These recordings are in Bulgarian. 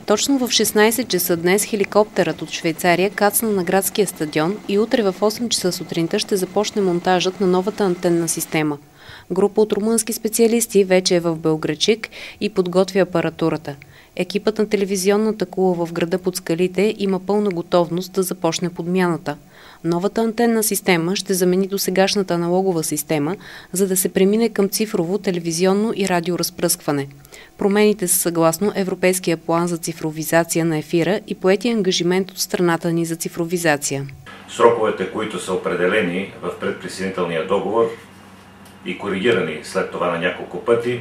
Точно в 16 часа днес хеликоптерът от Швейцария кацна на градския стадион и утре в 8 часа сутринта ще започне монтажът на новата антенна система. Група от румънски специалисти вече е в Белоградчик и подготвя апаратурата. Екипът на телевизионната кула в града под скалите има пълна готовност да започне подмяната. Новата антенна система ще замени досегашната аналогова система, за да се премине към цифрово, телевизионно и радиоразпръскване. Промените са съгласно Европейския план за цифровизация на ефира и поети ангажимент от страната ни за цифровизация. Сроковете, които са определени в предприсъединителния договор и коригирани след това на няколко пъти,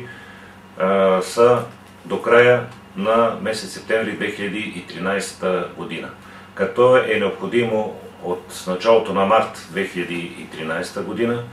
са до края на месец септември 2013 година. Като е необходимо от началото на март 2013 година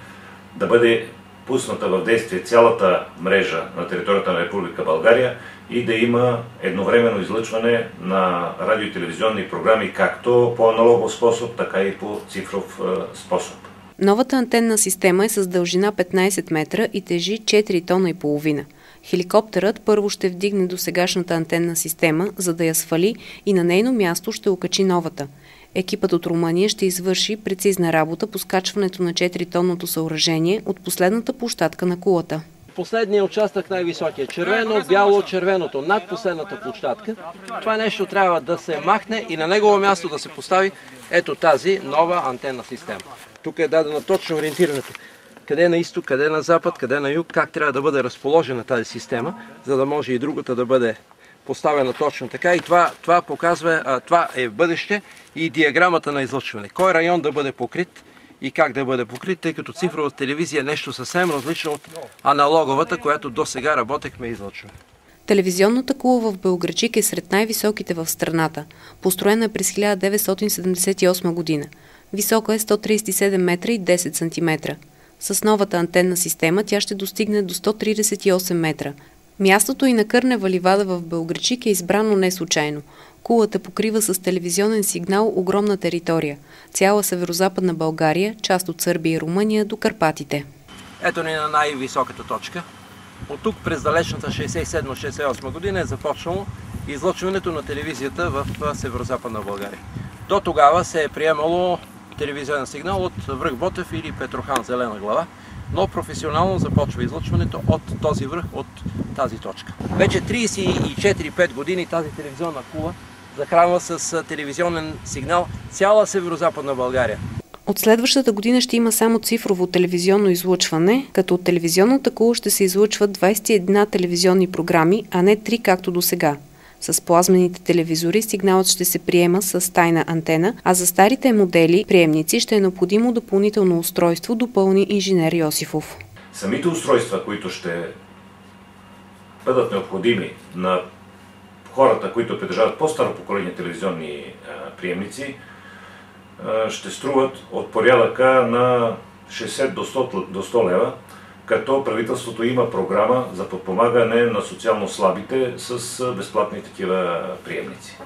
да бъде пусната в действие цялата мрежа на територията на Република България и да има едновременно излъчване на радио и телевизионни програми както по аналогов способ, така и по цифров способ. Новата антенна система е с дължина 15 метра и тежи 4 тона и половина. Хеликоптерът първо ще вдигне досегашната антенна система, за да я свали и на нейно място ще окачи новата. Екипът от Румъния ще извърши прецизна работа по скачването на 4-тонното съоръжение от последната площадка на кулата. Последният участък най-високия. Червено, бяло, червеното над последната площадка. Това нещо трябва да се махне и на негово място да се постави ето тази нова антенна система. Тук е дадено точно ориентирането. Къде е на изток, къде е на запад, къде е на юг, как трябва да бъде разположена тази система, за да може и другата да бъде поставена точно така. И това показва, това е бъдеще и диаграмата на излъчване. Кой район да бъде покрит и как да бъде покрит, тъй като цифровата телевизия е нещо съвсем различно от аналоговата, която до сега работехме и излъчване. Телевизионната кула в Белоградчик е сред най-високите в страната. Построена е през 1978 година. Висока е 137 метра и 10 сантиметра. С новата антенна система тя ще достигне до 138 метра. Мястото и на Кърнева ливада в Белоградчик е избрано не случайно. Кулата покрива с телевизионен сигнал огромна територия. Цяла северозападна България, част от Сърбия и Румъния до Карпатите. Ето ни на най-високата точка. От тук през далечната 67-68 година е започнало излъчването на телевизията в северозападна България. До тогава се е приемало телевизионен сигнал от връх Ботев или Петрохан, Зелена глава, но професионално започва излъчването от този връх, от тази точка. Вече 34-5 години тази телевизионна кула захранва с телевизионен сигнал цяла северозападна България. От следващата година ще има само цифрово телевизионно излъчване, като от телевизионната кула ще се излъчват 21 телевизионни програми, а не 3 както до сега. С плазмените телевизори сигналът ще се приема с тайна антена, а за старите модели приемници ще е необходимо допълнително устройство, допълни инженер Йосифов. Самите устройства, които ще бъдат необходими на хората, които притежават по-старо поколение телевизионни приемници, ще струват от порядъка на 60 до 100 лева, като правителството има програма за подпомагане на социално слабите с безплатни такива приемници.